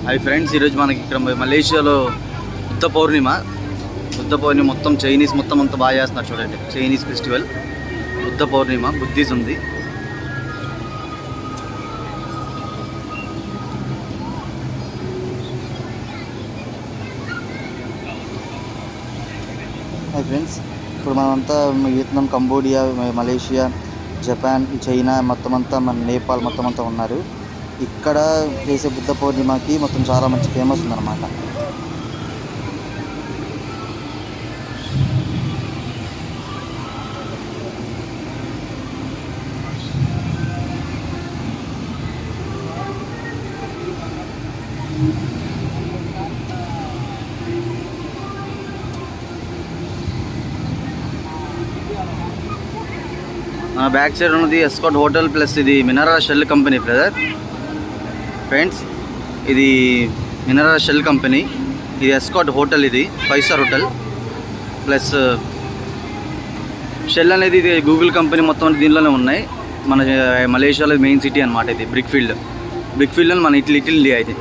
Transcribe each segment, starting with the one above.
Hi friends, ఈరోజు మనకి ఇక్కడ మలేషియాలో బుద్ధ పౌర్ణిమ మొత్తం చైనీస్ మొత్తం అంతా బాగా చేస్తున్నారు. చూడండి, చైనీస్ ఫెస్టివల్ బుద్ధ పౌర్ణిమ, బుద్ధిజం ఉంది. హాయ్ ఫ్రెండ్స్, ఇప్పుడు మనమంతా Vietnam, Cambodia, Malaysia, Japan, China మొత్తం అంతా, మన నేపాల్ మొత్తం అంతా ఉన్నారు. ఇక్కడ చేసే బుద్ధ పౌర్ణిమకి మొత్తం చాలా మంచి ఫేమస్ ఉందన్నమాట. బ్యాక్ సైడ్ ఉన్నది ఎస్కాట్ హోటల్ ప్లస్ ఇది మినరా షెల్ కంపెనీ బ్రదర్. ఫ్రెండ్స్, ఇది మినరా షెల్ కంపెనీ, ఇది ఎస్కాట్ హోటల్, ఇది 5 స్టార్ హోటల్. ప్లస్ షెల్ అనేది ఇది గూగుల్ కంపెనీ మొత్తం దీనిలోనే ఉన్నాయి. మన మలేషియాలో మెయిన్ సిటీ అనమాట. ఇది బ్రిక్ ఫీల్డ్ అని మన లిటిల్ ఇండియా. ఇది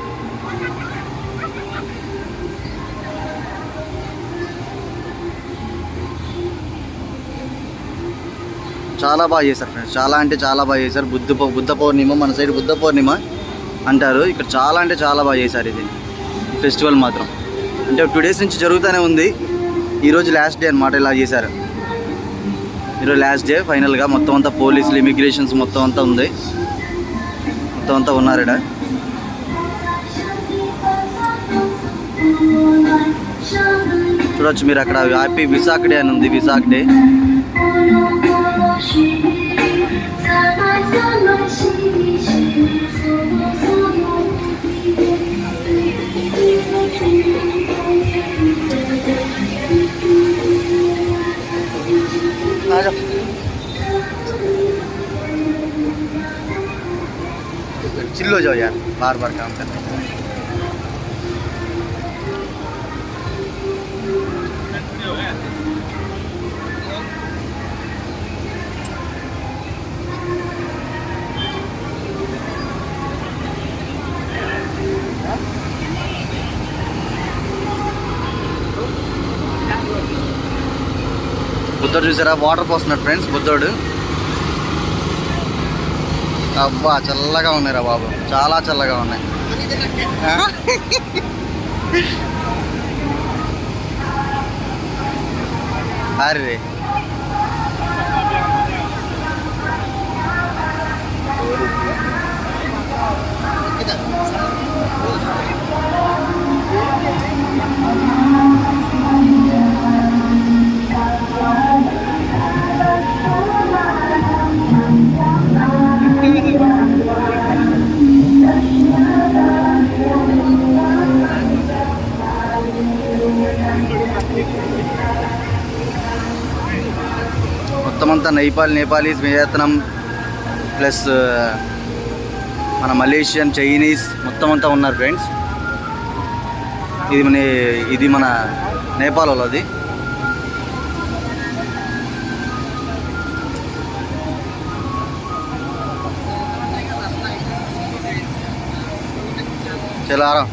చాలా బాగా చేశారు ఫ్రెండ్స్, చాలా అంటే చాలా బాగా చేశారు. బుద్ధ పౌర్ణిమ, మన సైడ్ బుద్ధ పౌర్ణిమ అంటారు, ఇక్కడ చాలా అంటే చాలా బాగా చేశారు. ఇది ఫెస్టివల్ మాత్రం అంటే 2 days నుంచి జరుగుతూనే ఉంది. ఈరోజు లాస్ట్ డే అనమాట. ఇలా చేశారు, ఈరోజు లాస్ట్ డే ఫైనల్గా. మొత్తం అంతా పోలీసులు, ఇమిగ్రేషన్స్ మొత్తం అంతా ఉంది, మొత్తం అంతా ఉన్నారు ఇక్కడ. చూడొచ్చు మీరు అక్కడ హ్యాపీ విశాఖ డే అని ఉంది, విశాఖ డే. चिल्लो जाओ यार, बार बार काम करते हैं. బుద్ధుడు చూసారా, వాటర్ పోస్తున్నాడు ఫ్రెండ్స్. బుద్ధుడు అబ్బా చల్లగా ఉన్నాయిరా బాబు, చాలా చల్లగా ఉన్నాయి. అరే మొత్తం అంతా నేపాలీస్, వియత్నాం ప్లస్ మన మలేషియన్, చైనీస్ మొత్తం అంతా ఉన్నారు ఫ్రెండ్స్. ఇది మన నేపాల్ వాళ్ళది. చలారా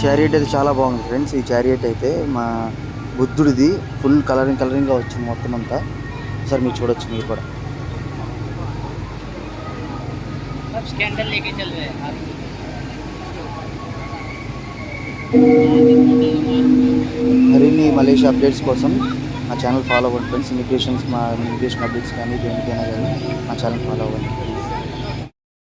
చారియట్ అయితే చాలా బాగుంది ఫ్రెండ్స్. ఈ చారియట్ అయితే మా బుద్ధుడిది ఫుల్ కలరింగ్గా వచ్చింది మొత్తం అంతా. ఒకసారి మీరు చూడొచ్చు మీరు కూడా. सब स्कैंडल लेके चल रहे हैं మరిన్ని మలేషియా అప్డేట్స్ కోసం మా ఛానల్ ఫాలో అవ్వండి ఫ్రెండ్స్. ఇమిగ్రేషన్ అప్డేట్స్ కానీ దేనికైనా కానీ మా ఛానల్ ఫాలో అవ్వండి.